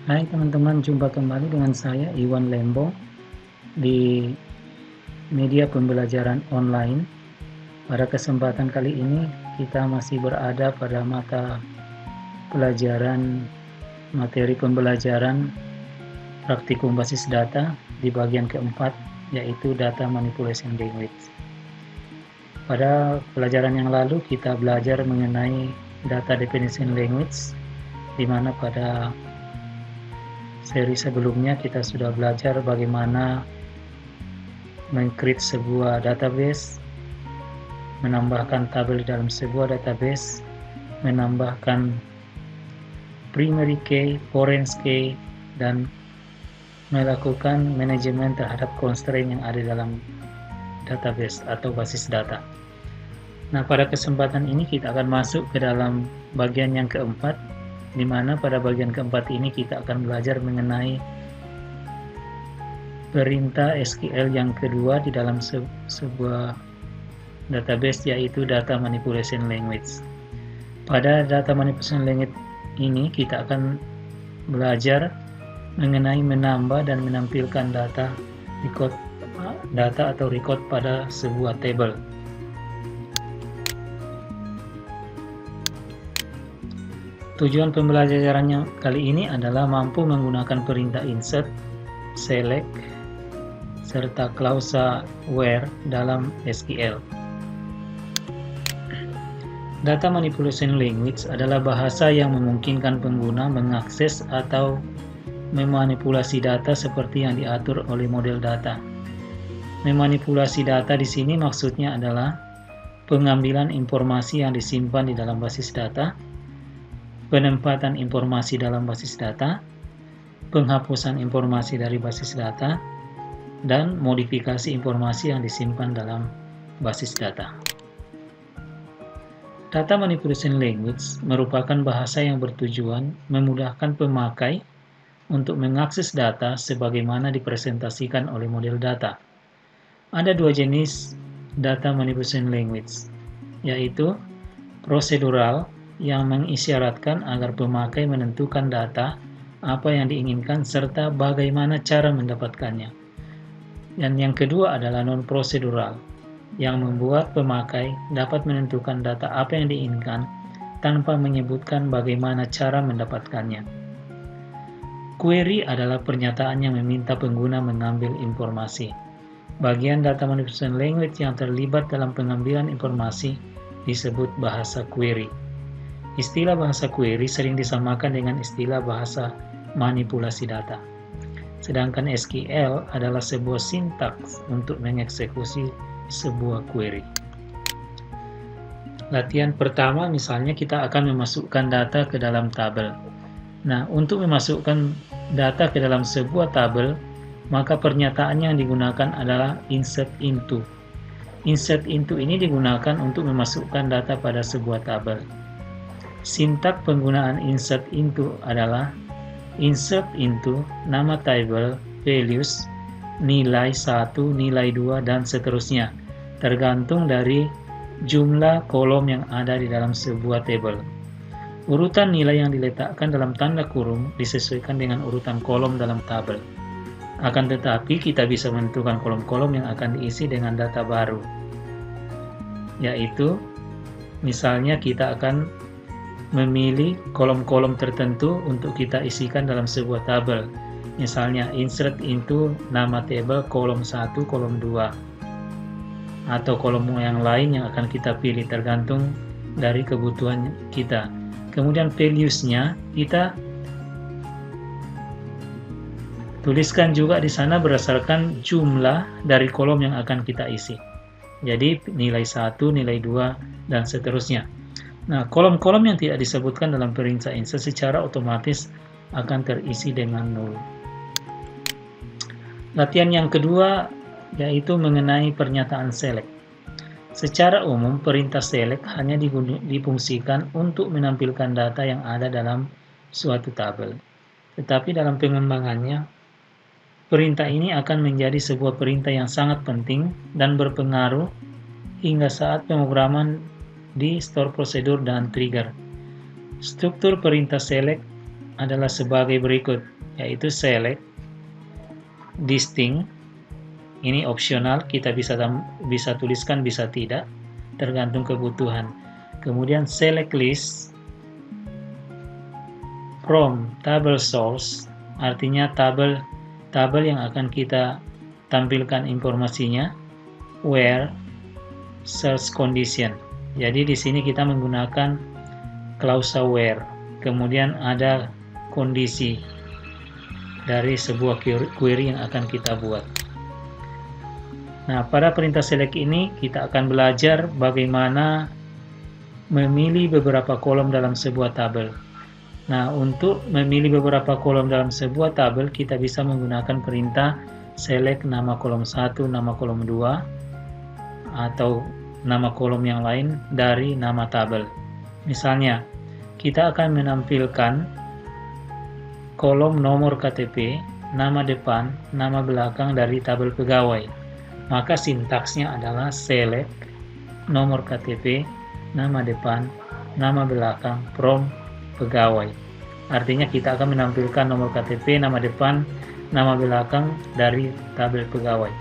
Hai teman-teman, jumpa kembali dengan saya Iwan Lembong di media pembelajaran online. Pada kesempatan kali ini kita masih berada pada mata pelajaran materi pembelajaran praktikum basis data di bagian keempat, yaitu Data Manipulation Language. Pada pelajaran yang lalu kita belajar mengenai Data Definition Language, di mana pada seri sebelumnya kita sudah belajar bagaimana meng-create sebuah database, menambahkan tabel di dalam sebuah database, menambahkan primary key, foreign key, dan melakukan manajemen terhadap constraint yang ada dalam database atau basis data. Nah, pada kesempatan ini kita akan masuk ke dalam bagian yang keempat, di mana pada bagian keempat ini kita akan belajar mengenai perintah SQL yang kedua di dalam sebuah database, yaitu Data Manipulation Language. Pada Data Manipulation Language ini kita akan belajar mengenai menambah dan menampilkan data atau record pada sebuah table. Tujuan pembelajarannya kali ini adalah mampu menggunakan perintah insert, select, serta klausa where dalam SQL. Data Manipulation Language adalah bahasa yang memungkinkan pengguna mengakses atau memanipulasi data seperti yang diatur oleh model data. Memanipulasi data di sini maksudnya adalah pengambilan informasi yang disimpan di dalam basis data, penempatan informasi dalam basis data, penghapusan informasi dari basis data, dan modifikasi informasi yang disimpan dalam basis data. Data Manipulation Language merupakan bahasa yang bertujuan memudahkan pemakai untuk mengakses data sebagaimana dipresentasikan oleh model data. Ada dua jenis Data Manipulation Language, yaitu prosedural yang mengisyaratkan agar pemakai menentukan data apa yang diinginkan serta bagaimana cara mendapatkannya. Dan yang kedua adalah non-prosedural, yang membuat pemakai dapat menentukan data apa yang diinginkan tanpa menyebutkan bagaimana cara mendapatkannya. Query adalah pernyataan yang meminta pengguna mengambil informasi. Bagian Data Manipulation Language yang terlibat dalam pengambilan informasi disebut bahasa query. Istilah bahasa query sering disamakan dengan istilah bahasa manipulasi data. Sedangkan SQL adalah sebuah sintaks untuk mengeksekusi sebuah query. Latihan pertama, misalnya kita akan memasukkan data ke dalam tabel. Nah, untuk memasukkan data ke dalam sebuah tabel, maka pernyataan yang digunakan adalah insert into. Insert into ini digunakan untuk memasukkan data pada sebuah tabel. Sintak penggunaan insert into adalah insert into nama table, values, nilai 1, nilai 2, dan seterusnya, tergantung dari jumlah kolom yang ada di dalam sebuah table. Urutan nilai yang diletakkan dalam tanda kurung disesuaikan dengan urutan kolom dalam tabel. Akan tetapi kita bisa menentukan kolom-kolom yang akan diisi dengan data baru, yaitu misalnya kita akan memilih kolom-kolom tertentu untuk kita isikan dalam sebuah tabel. Misalnya insert into nama table kolom 1, kolom 2, atau kolom yang lain yang akan kita pilih tergantung dari kebutuhan kita. Kemudian values-nya kita tuliskan juga di sana berdasarkan jumlah dari kolom yang akan kita isi. Jadi nilai 1, nilai 2, dan seterusnya. Nah, kolom-kolom yang tidak disebutkan dalam perintah insert secara otomatis akan terisi dengan 0. Latihan yang kedua yaitu mengenai pernyataan select. Secara umum, perintah select hanya difungsikan untuk menampilkan data yang ada dalam suatu tabel. Tetapi dalam pengembangannya, perintah ini akan menjadi sebuah perintah yang sangat penting dan berpengaruh hingga saat pemrograman di store prosedur dan trigger. Struktur perintah select adalah sebagai berikut. yaitu select, distinct. Ini opsional, kita bisa tuliskan, bisa tidak, tergantung kebutuhan. Kemudian select list from table source, artinya tabel yang akan kita tampilkan informasinya, where search condition. Jadi di sini kita menggunakan klausa where. Kemudian ada kondisi dari sebuah query yang akan kita buat. Nah, pada perintah select ini kita akan belajar bagaimana memilih beberapa kolom dalam sebuah tabel. Nah, untuk memilih beberapa kolom dalam sebuah tabel, kita bisa menggunakan perintah select nama kolom 1, nama kolom 2, atau nama kolom yang lain dari nama tabel. Misalnya, kita akan menampilkan kolom nomor KTP, nama depan, nama belakang dari tabel pegawai. Maka sintaksnya adalah select nomor KTP, nama depan, nama belakang from pegawai. Artinya kita akan menampilkan nomor KTP, nama depan, nama belakang dari tabel pegawai.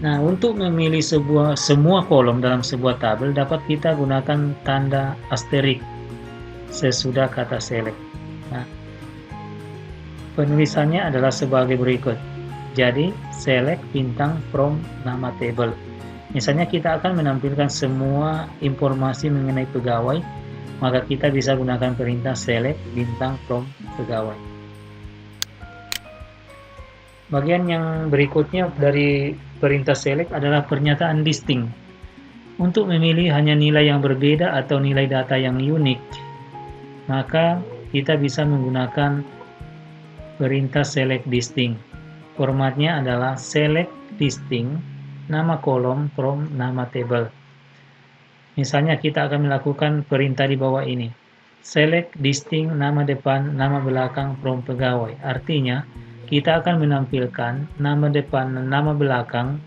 Nah, untuk memilih semua kolom dalam sebuah tabel dapat kita gunakan tanda asterik sesudah kata select. Nah, penulisannya adalah sebagai berikut. Jadi, select bintang from nama table. Misalnya kita akan menampilkan semua informasi mengenai pegawai, maka kita bisa gunakan perintah select bintang from pegawai. Bagian yang berikutnya dari perintah select adalah pernyataan distinct. Untuk memilih hanya nilai yang berbeda atau nilai data yang unik, maka kita bisa menggunakan perintah select distinct. Formatnya adalah select distinct nama kolom from nama table. Misalnya kita akan melakukan perintah di bawah ini. Select distinct nama depan, nama belakang from pegawai. Artinya, kita akan menampilkan nama depan dan nama belakang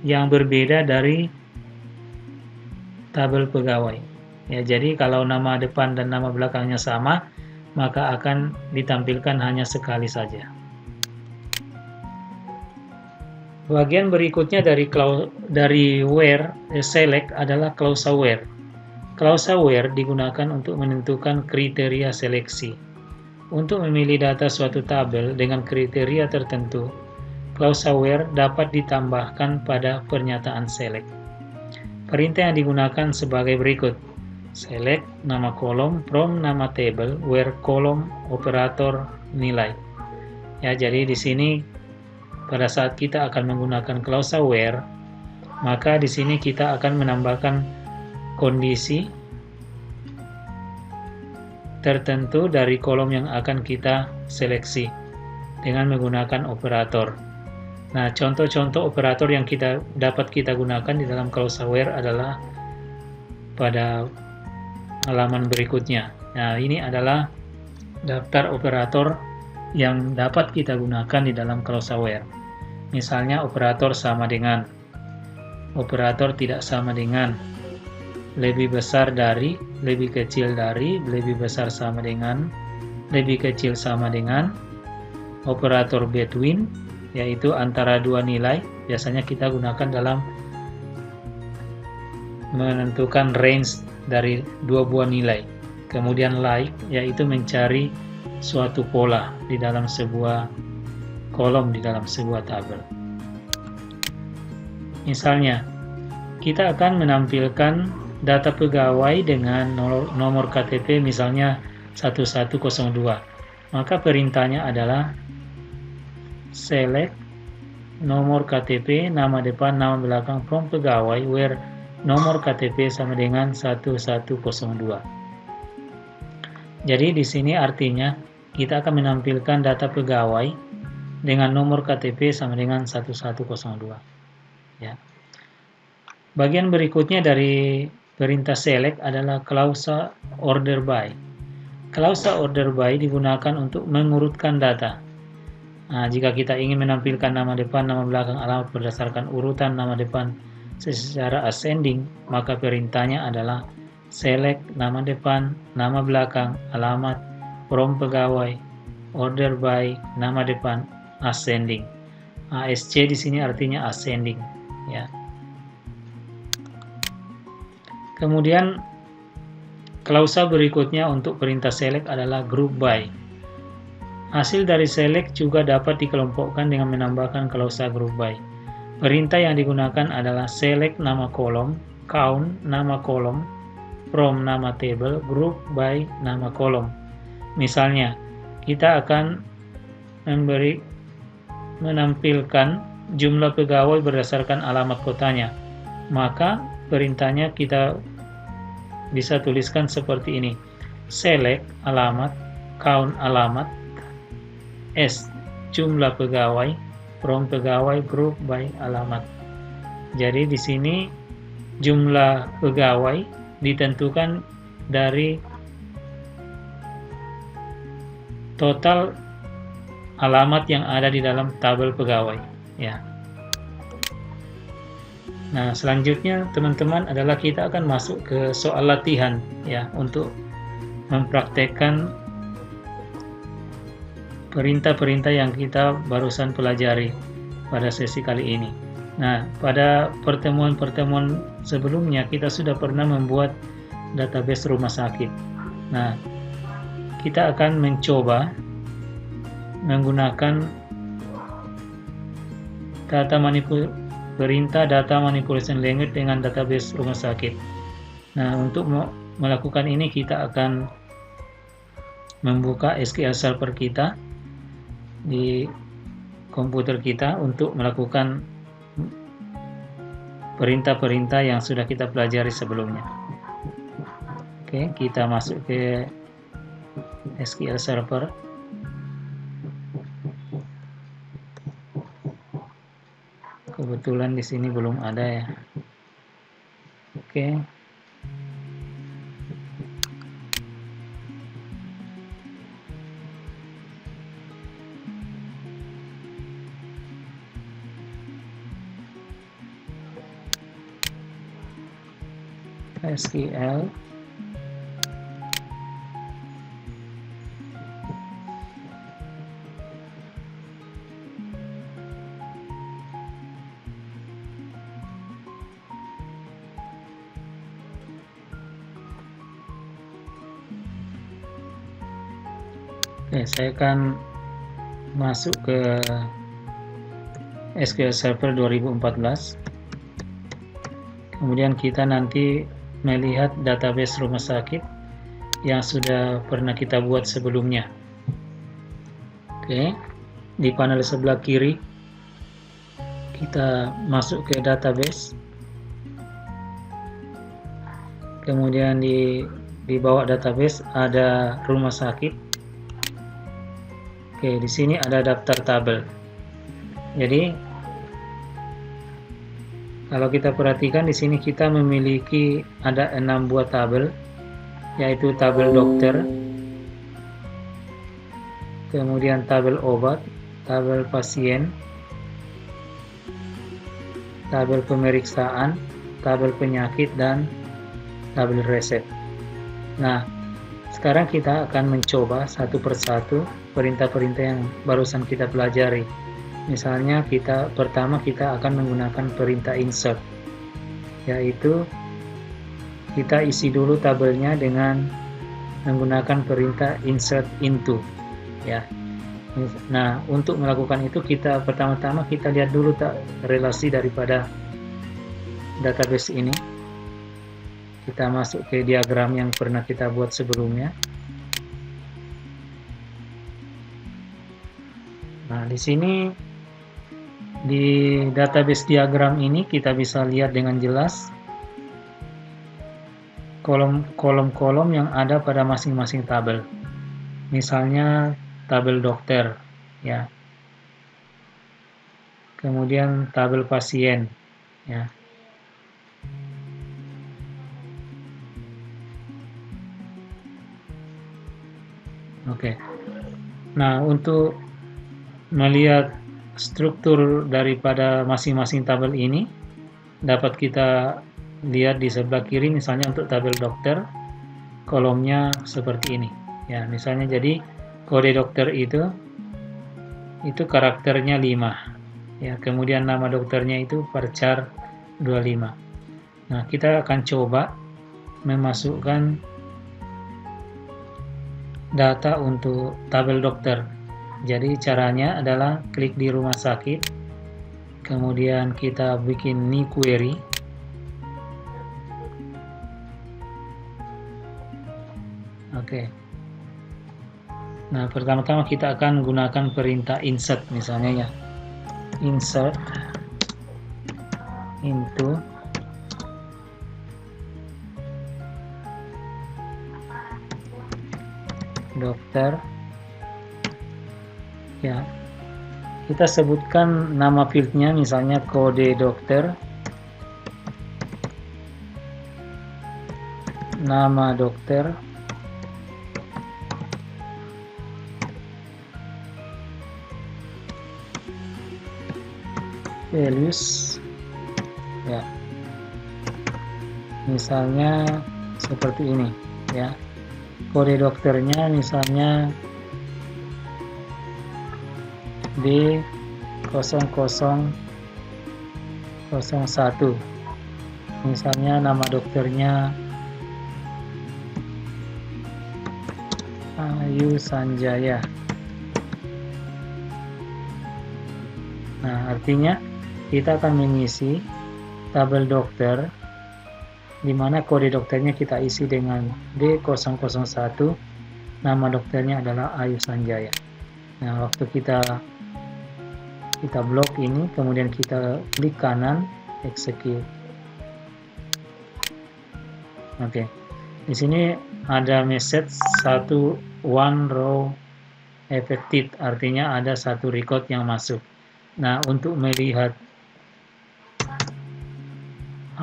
yang berbeda dari tabel pegawai. Ya, jadi kalau nama depan dan nama belakangnya sama, maka akan ditampilkan hanya sekali saja. Bagian berikutnya dari where select adalah klausa where. Klausa where digunakan untuk menentukan kriteria seleksi. Untuk memilih data suatu tabel dengan kriteria tertentu, klausa where dapat ditambahkan pada pernyataan select. Perintah yang digunakan sebagai berikut. Select nama kolom from nama table where kolom operator nilai. Ya, jadi di sini pada saat kita akan menggunakan klausa where, maka di sini kita akan menambahkan kondisi tertentu dari kolom yang akan kita seleksi dengan menggunakan operator. Nah, contoh-contoh operator yang dapat kita gunakan di dalam klausa where adalah pada halaman berikutnya. Nah, ini adalah daftar operator yang dapat kita gunakan di dalam klausa where. Misalnya operator sama dengan, operator tidak sama dengan, lebih besar dari, lebih kecil dari, lebih besar sama dengan, lebih kecil sama dengan, operator between, yaitu antara dua nilai, biasanya kita gunakan dalam menentukan range dari dua buah nilai. Kemudian like, yaitu mencari suatu pola di dalam sebuah kolom di dalam sebuah tabel. Misalnya, kita akan menampilkan data pegawai dengan nomor KTP misalnya 1102. Maka perintahnya adalah select nomor KTP, nama depan, nama belakang from pegawai where nomor KTP sama dengan 1102. Jadi di sini artinya kita akan menampilkan data pegawai dengan nomor KTP sama dengan 1102. Ya. Bagian berikutnya dari perintah select adalah klausa order by. Klausa order by digunakan untuk mengurutkan data. Nah, jika kita ingin menampilkan nama depan, nama belakang, alamat berdasarkan urutan nama depan secara ascending, maka perintahnya adalah select, nama depan, nama belakang, alamat, from pegawai, order by, nama depan, ascending. ASC di sini artinya ascending, ya. Kemudian klausa berikutnya untuk perintah select adalah group by. Hasil dari select juga dapat dikelompokkan dengan menambahkan klausa group by. Perintah yang digunakan adalah select nama kolom, count nama kolom, from nama table, group by nama kolom. Misalnya, kita akan menampilkan jumlah pegawai berdasarkan alamat kotanya. Maka perintahnya kita bisa tuliskan seperti ini. Select alamat, count alamat, S jumlah pegawai, from pegawai, group by alamat. Jadi di sini jumlah pegawai ditentukan dari total alamat yang ada di dalam tabel pegawai, ya. Nah, selanjutnya teman-teman adalah kita akan masuk ke soal latihan, ya, untuk mempraktekkan perintah-perintah yang kita barusan pelajari pada sesi kali ini. Nah, pada pertemuan-pertemuan sebelumnya kita sudah pernah membuat database rumah sakit. Nah, kita akan mencoba menggunakan perintah data manipulation language dengan database rumah sakit. Nah, untuk melakukan ini kita akan membuka SQL Server kita di komputer kita untuk melakukan perintah-perintah yang sudah kita pelajari sebelumnya. Oke, kita masuk ke SQL Server. Kebetulan di sini belum ada, ya. Oke. SQL. Oke, saya akan masuk ke SQL Server 2014. Kemudian kita nanti melihat database rumah sakit yang sudah pernah kita buat sebelumnya. Oke, di panel sebelah kiri kita masuk ke database. Kemudian di bawah database ada rumah sakit. Oke, di sini ada daftar tabel. Jadi kalau kita perhatikan di sini kita memiliki ada 6 buah tabel, yaitu tabel dokter, kemudian tabel obat, tabel pasien, tabel pemeriksaan, tabel penyakit, dan tabel resep. Nah, sekarang kita akan mencoba satu persatu perintah-perintah yang barusan kita pelajari. Misalnya pertama kita akan menggunakan perintah insert, yaitu kita isi dulu tabelnya dengan menggunakan perintah insert into, ya. Nah, untuk melakukan itu pertama-tama kita lihat dulu relasi daripada database ini. Kita masuk ke diagram yang pernah kita buat sebelumnya. Nah, di sini di database diagram ini kita bisa lihat dengan jelas kolom-kolom yang ada pada masing-masing tabel. Misalnya tabel dokter, ya. Kemudian tabel pasien, ya. Oke. Nah, untuk melihat struktur daripada masing-masing tabel ini dapat kita lihat di sebelah kiri misalnya untuk tabel dokter, kolomnya seperti ini. Ya, misalnya jadi kode dokter itu karakternya 5. Ya, kemudian nama dokternya itu varchar 25. Nah, kita akan coba memasukkan data untuk tabel dokter. Jadi caranya adalah klik di rumah sakit, kemudian kita bikin new query. Oke. Nah, pertama-tama kita akan gunakan perintah insert misalnya ya. Insert into dokter. Ya, kita sebutkan nama fieldnya misalnya kode dokter, nama dokter, values, ya, misalnya seperti ini ya. Kode dokternya misalnya B0001, misalnya nama dokternya Ayu Sanjaya. Nah, artinya kita akan mengisi tabel dokter di mana kode dokternya kita isi dengan D001, nama dokternya adalah Ayu Sanjaya. Nah, waktu kita blok ini, kemudian kita klik kanan, execute. Oke. Di sini ada message one row effective, artinya ada satu record yang masuk. Nah, untuk melihat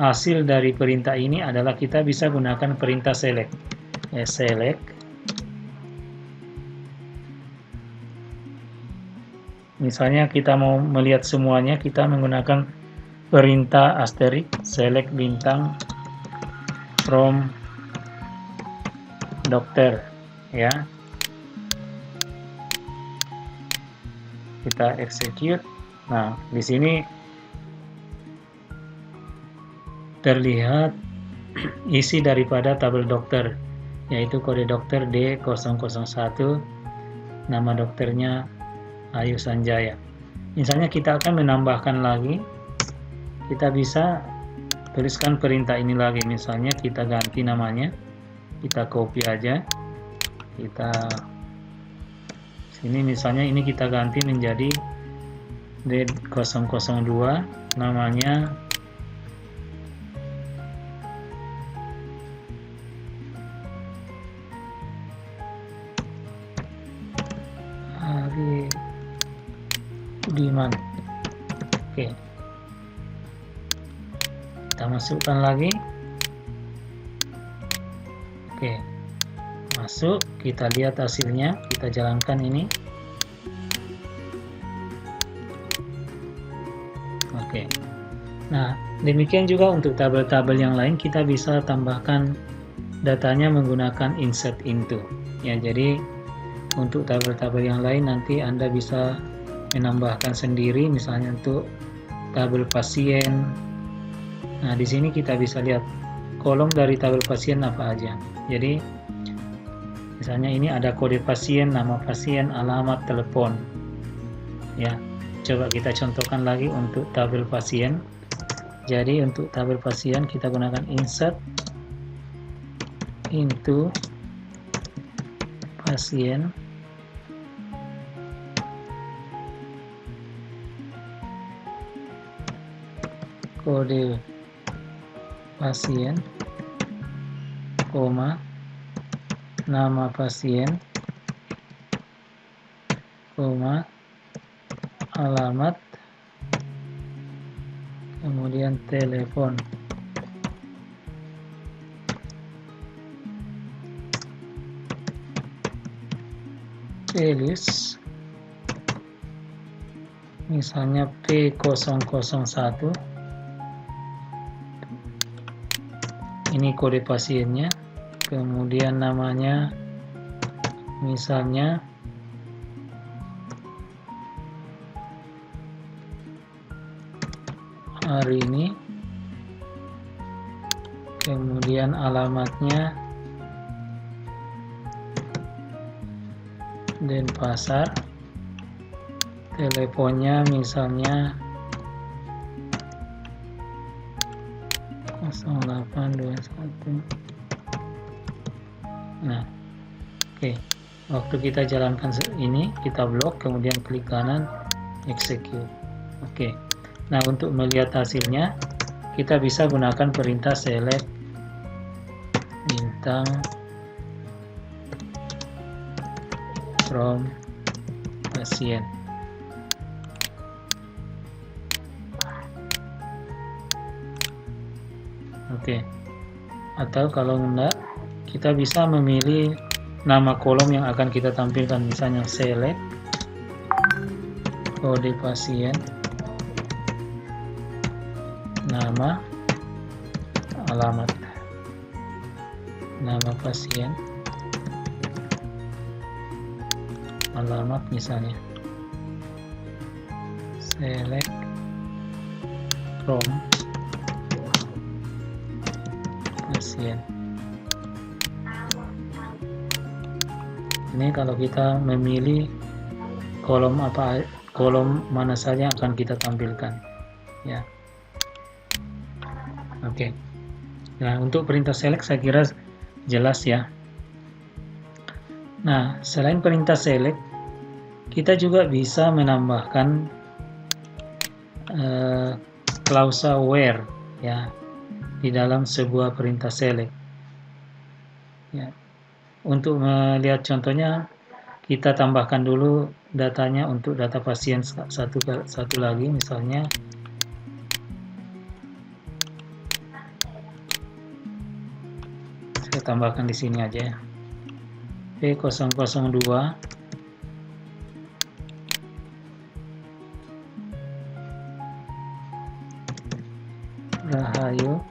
hasil dari perintah ini adalah kita bisa gunakan perintah select. Select. Misalnya kita mau melihat semuanya, kita menggunakan perintah asterisk select bintang from dokter ya. Kita execute. Nah, di sini terlihat isi daripada tabel dokter, yaitu kode dokter D001, nama dokternya Ayu Sanjaya. Misalnya kita akan menambahkan lagi, kita bisa tuliskan perintah ini lagi, misalnya kita ganti namanya, kita copy aja, kita sini misalnya ini kita ganti menjadi D002, namanya Ari Budiman. Oke, kita masukkan lagi. Oke, masuk, kita lihat hasilnya, kita jalankan ini. Oke, nah demikian juga untuk tabel-tabel yang lain, kita bisa tambahkan datanya menggunakan insert into ya. Jadi untuk tabel-tabel yang lain nanti Anda bisa menambahkan sendiri, misalnya untuk tabel pasien. Nah, di sini kita bisa lihat kolom dari tabel pasien apa aja. Jadi misalnya ini ada kode pasien, nama pasien, alamat, telepon ya. Coba kita contohkan lagi untuk tabel pasien. Jadi untuk tabel pasien kita gunakan insert into pasien, kode pasien, koma, nama pasien, koma, alamat, kemudian telepon. Values misalnya P001, ini kode pasiennya, kemudian namanya misalnya hari ini, kemudian alamatnya Denpasar, teleponnya misalnya 0821. Nah, oke. Waktu kita jalankan ini, kita blok, kemudian klik kanan, execute. Oke. Nah, untuk melihat hasilnya, kita bisa gunakan perintah select bintang from pasien. Oke. Atau kalau enggak, kita bisa memilih nama kolom yang akan kita tampilkan, misalnya select kode pasien, nama, alamat, nama pasien, alamat misalnya select from pasien. Ini kalau kita memilih kolom mana saja yang akan kita tampilkan, ya. Oke. Nah, untuk perintah select saya kira jelas ya. Nah, selain perintah select, kita juga bisa menambahkan klausa where, ya, di dalam sebuah perintah select. Ya. Untuk melihat contohnya, kita tambahkan dulu datanya untuk data pasien satu lagi, misalnya saya tambahkan di sini aja ya, P002 Rahayu,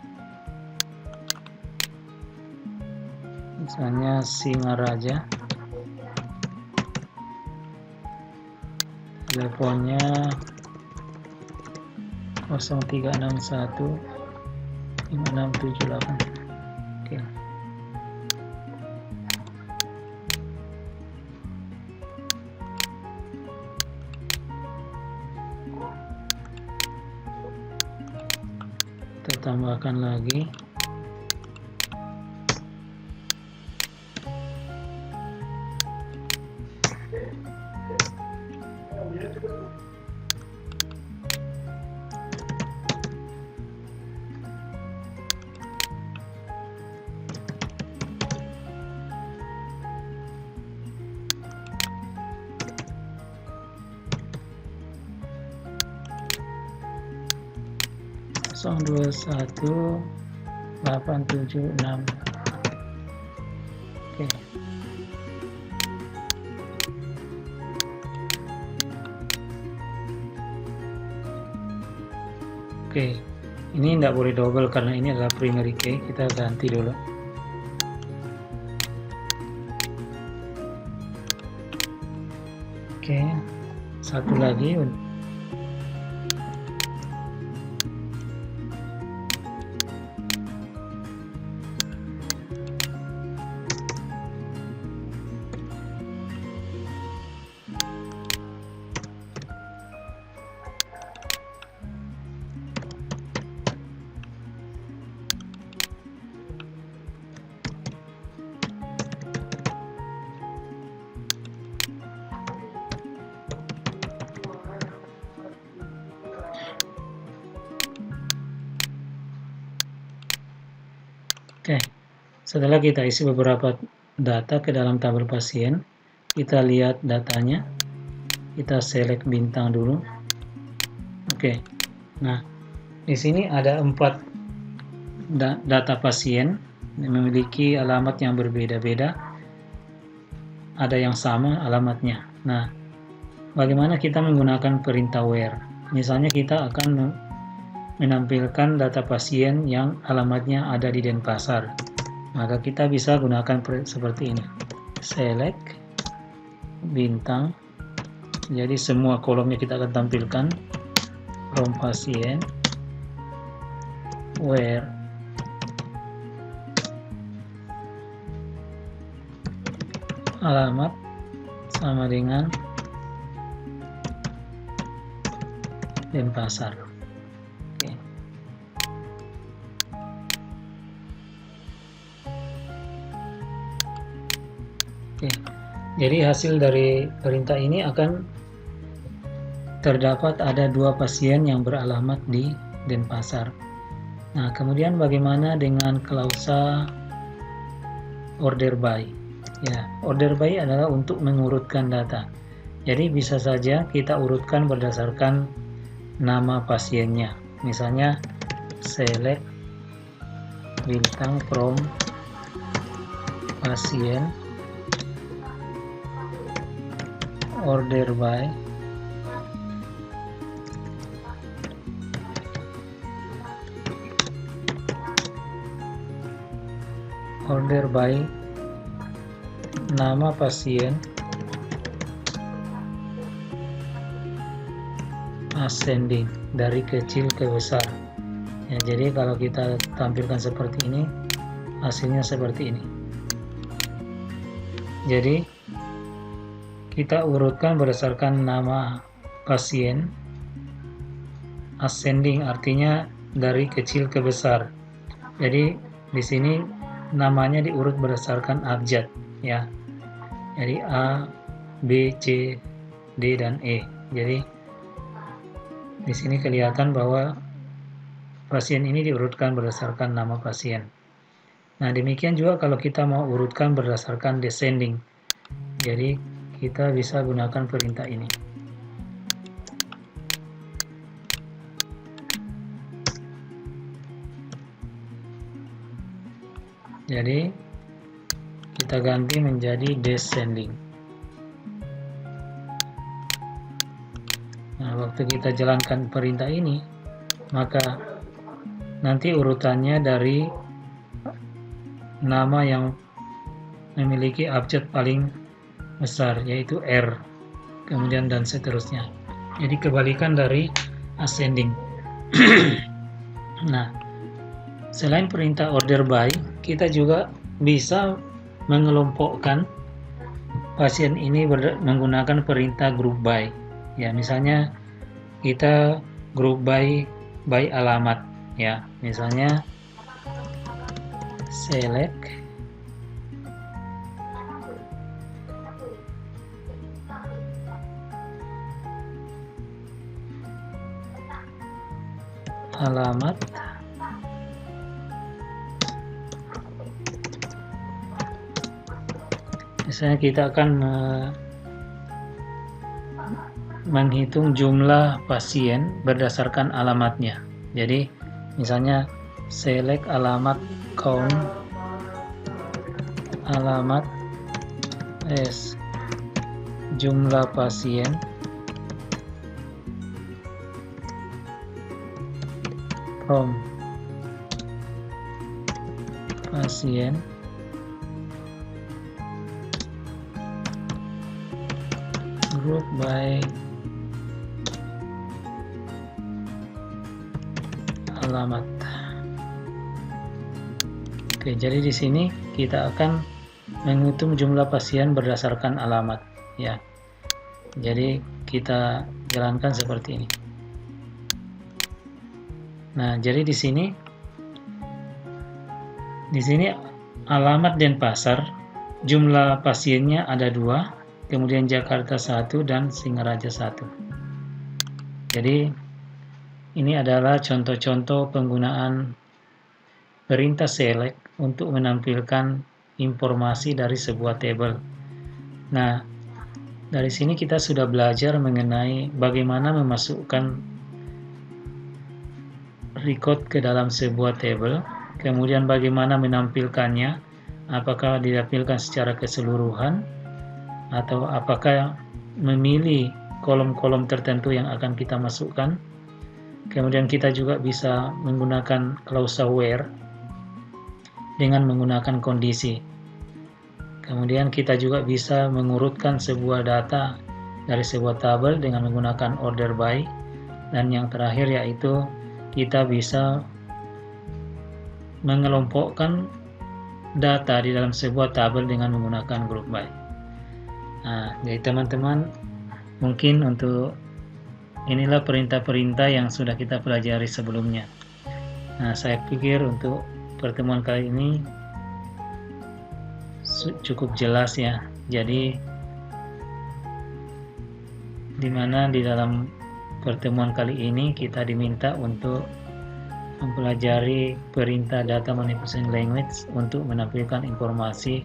misalnya Singaraja, teleponnya 0361 5678. Oke. Kita tambahkan lagi (021 876). Oke. Oke, ini tidak boleh double karena ini adalah primary key, kita ganti dulu. Oke, satu lagi. Oke, setelah kita isi beberapa data ke dalam tabel pasien, kita lihat datanya, kita select bintang dulu. Oke, nah di sini ada 4 data pasien yang memiliki alamat yang berbeda-beda, ada yang sama alamatnya. Nah, bagaimana kita menggunakan perintah where? Misalnya kita akan menampilkan data pasien yang alamatnya ada di Denpasar. Maka kita bisa gunakan seperti ini. Select bintang. Jadi semua kolomnya kita akan tampilkan. From pasien, where, alamat sama dengan Denpasar. Oke. Oke. Jadi hasil dari perintah ini akan terdapat ada 2 pasien yang beralamat di Denpasar. Nah, kemudian bagaimana dengan klausa order by? Ya, order by adalah untuk mengurutkan data. Jadi bisa saja kita urutkan berdasarkan nama pasiennya. Misalnya select bintang from pasien order by nama pasien ascending dari kecil ke besar. Ya, jadi kalau kita tampilkan seperti ini, hasilnya seperti ini. Jadi kita urutkan berdasarkan nama pasien. Ascending artinya dari kecil ke besar. Jadi di sini namanya diurut berdasarkan abjad, ya. Jadi A, B, C, D dan E. Jadi di sini kelihatan bahwa pasien ini diurutkan berdasarkan nama pasien. Nah, demikian juga kalau kita mau urutkan berdasarkan descending. Jadi kita bisa gunakan perintah ini. Jadi kita ganti menjadi descending. Nah, waktu kita jalankan perintah ini, maka nanti urutannya dari nama yang memiliki abjad paling besar, yaitu R, kemudian dan seterusnya. Jadi kebalikan dari ascending. Nah, selain perintah order by, kita juga bisa mengelompokkan pasien ini menggunakan perintah group by. Ya, misalnya kita group by alamat, ya. Misalnya select alamat misalnya kita akan menghitung jumlah pasien berdasarkan alamatnya. Jadi misalnya select alamat count alamat S jumlah pasien from pasien group by alamat. Oke, jadi di sini kita akan menghitung jumlah pasien berdasarkan alamat, ya. Jadi kita jalankan seperti ini. Nah, jadi di sini alamat Denpasar, jumlah pasiennya ada 2, kemudian Jakarta 1 dan Singaraja 1. Jadi ini adalah contoh-contoh penggunaan perintah select untuk menampilkan informasi dari sebuah tabel. Nah, dari sini kita sudah belajar mengenai bagaimana memasukkan record ke dalam sebuah tabel, kemudian bagaimana menampilkannya, apakah ditampilkan secara keseluruhan, atau apakah memilih kolom-kolom tertentu yang akan kita masukkan. Kemudian kita juga bisa menggunakan clause where dengan menggunakan kondisi. Kemudian kita juga bisa mengurutkan sebuah data dari sebuah tabel dengan menggunakan order by. Dan yang terakhir yaitu kita bisa mengelompokkan data di dalam sebuah tabel dengan menggunakan group by. Nah, jadi teman-teman, mungkin untuk inilah perintah-perintah yang sudah kita pelajari sebelumnya. Nah, saya pikir untuk pertemuan kali ini cukup jelas ya. Jadi dimana di dalam pertemuan kali ini kita diminta untuk mempelajari perintah data manipulation language untuk menampilkan informasi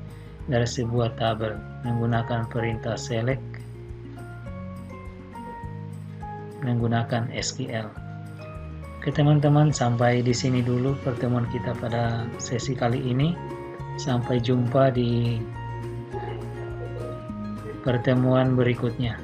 dari sebuah tabel menggunakan perintah select menggunakan SQL. Oke teman-teman, sampai di sini dulu pertemuan kita pada sesi kali ini. Sampai jumpa di pertemuan berikutnya.